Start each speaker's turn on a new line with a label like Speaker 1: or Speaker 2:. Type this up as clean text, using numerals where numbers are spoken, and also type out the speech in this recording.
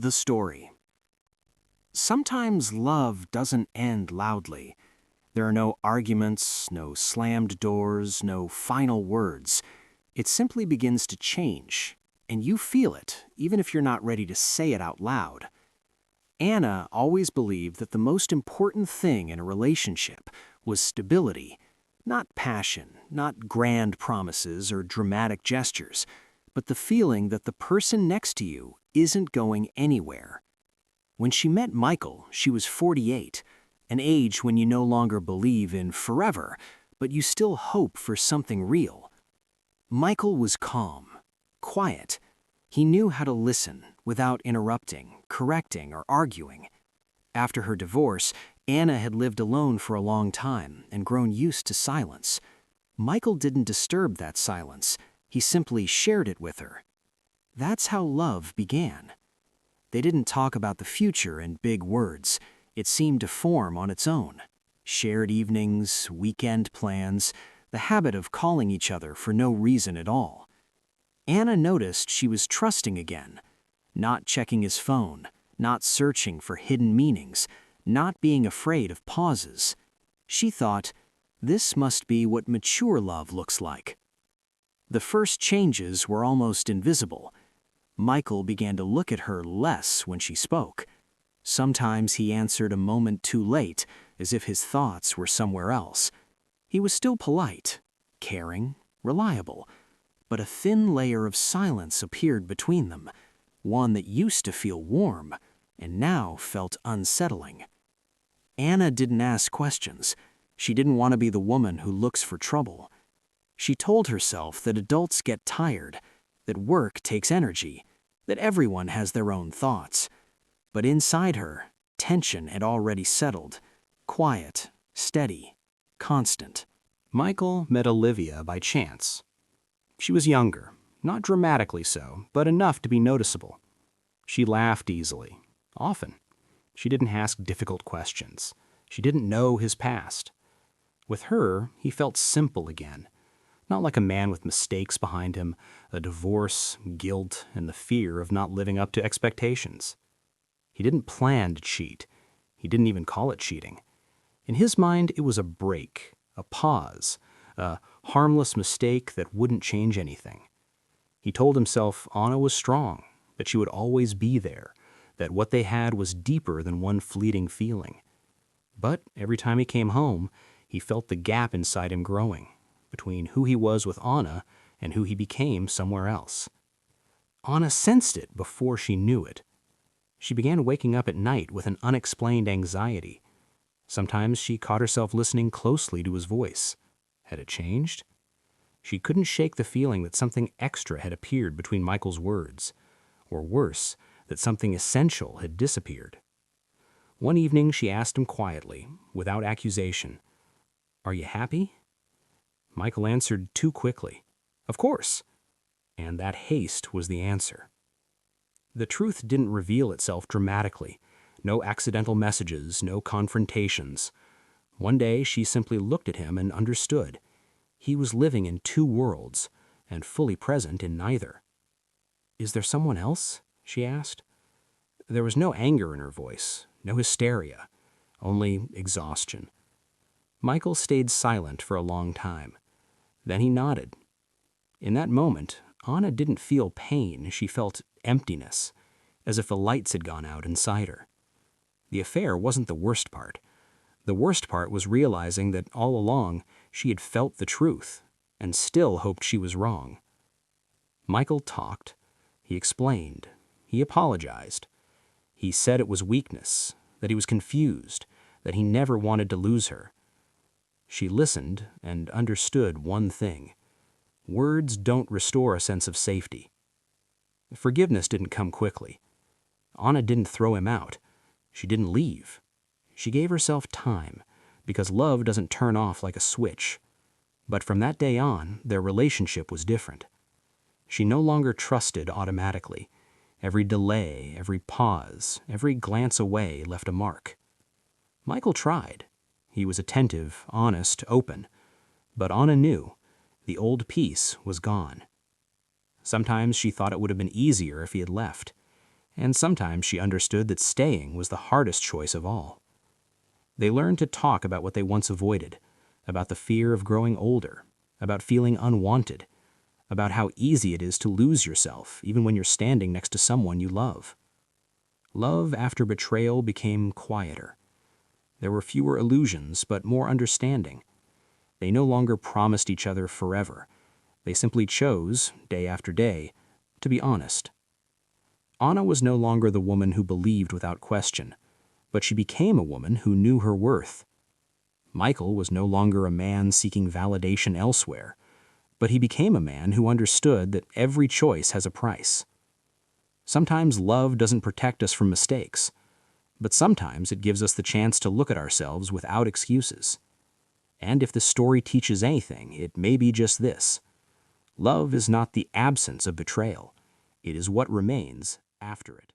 Speaker 1: The story. Sometimes love doesn't end loudly. There are no arguments, no slammed doors, no final words. It simply begins to change, and you feel it, even if you're not ready to say it out loud. Anna always believed that the most important thing in a relationship was stability, not passion, not grand promises or dramatic gestures, but the feeling that the person next to you isn't going anywhere. When she met Michael, she was 48, an age when you no longer believe in forever, but you still hope for something real. Michael was calm, quiet. He knew how to listen without interrupting, correcting, or arguing. After her divorce, Anna had lived alone for a long time and grown used to silence. Michael didn't disturb that silence. He simply shared it with her. That's how love began. They didn't talk about the future in big words. It seemed to form on its own. Shared evenings, weekend plans, the habit of calling each other for no reason at all. Anna noticed she was trusting again, not checking his phone, not searching for hidden meanings, not being afraid of pauses. She thought, this must be what mature love looks like. The first changes were almost invisible. Michael began to look at her less when she spoke. Sometimes he answered a moment too late, as if his thoughts were somewhere else. He was still polite, caring, reliable, but a thin layer of silence appeared between them, one that used to feel warm and now felt unsettling. Anna didn't ask questions. She didn't want to be the woman who looks for trouble. She told herself that adults get tired, that work takes energy, that everyone has their own thoughts. But inside her, tension had already settled, quiet, steady, constant. Michael met Olivia by chance. She was younger, not dramatically so, but enough to be noticeable. She laughed easily, often. She didn't ask difficult questions. She didn't know his past. With her, he felt simple again. Not like a man with mistakes behind him, a divorce, guilt, and the fear of not living up to expectations. He didn't plan to cheat. He didn't even call it cheating. In his mind, it was a break, a pause, a harmless mistake that wouldn't change anything. He told himself Anna was strong, that she would always be there, that what they had was deeper than one fleeting feeling. But every time he came home, he felt the gap inside him growing, between who he was with Anna and who he became somewhere else. Anna sensed it before she knew it. She began waking up at night with an unexplained anxiety. Sometimes she caught herself listening closely to his voice. Had it changed? She couldn't shake the feeling that something extra had appeared between Michael's words, or worse, that something essential had disappeared. One evening she asked him quietly, without accusation, "Are you happy?" Michael answered too quickly, "Of course." And that haste was the answer. The truth didn't reveal itself dramatically. No accidental messages, no confrontations. One day she simply looked at him and understood. He was living in two worlds, and fully present in neither. "Is there someone else?" she asked. There was no anger in her voice, no hysteria, only exhaustion. Michael stayed silent for a long time. Then he nodded. In that moment, Anna didn't feel pain. She felt emptiness, as if the lights had gone out inside her. The affair wasn't the worst part. The worst part was realizing that all along she had felt the truth and still hoped she was wrong. Michael talked. He explained. He apologized. He said it was weakness, that he was confused, that he never wanted to lose her. She listened and understood one thing. Words don't restore a sense of safety. Forgiveness didn't come quickly. Anna didn't throw him out. She didn't leave. She gave herself time, because love doesn't turn off like a switch. But from that day on, their relationship was different. She no longer trusted automatically. Every delay, every pause, every glance away left a mark. Michael tried. He was attentive, honest, open. But Anna knew. The old peace was gone. Sometimes she thought it would have been easier if he had left. And sometimes she understood that staying was the hardest choice of all. They learned to talk about what they once avoided, about the fear of growing older, about feeling unwanted, about how easy it is to lose yourself even when you're standing next to someone you love. Love after betrayal became quieter. There were fewer illusions, but more understanding. They no longer promised each other forever. They simply chose, day after day, to be honest. Anna was no longer the woman who believed without question, but she became a woman who knew her worth. Michael was no longer a man seeking validation elsewhere, but he became a man who understood that every choice has a price. Sometimes love doesn't protect us from mistakes, but sometimes it gives us the chance to look at ourselves without excuses. And if the story teaches anything, it may be just this: love is not the absence of betrayal, it is what remains after it.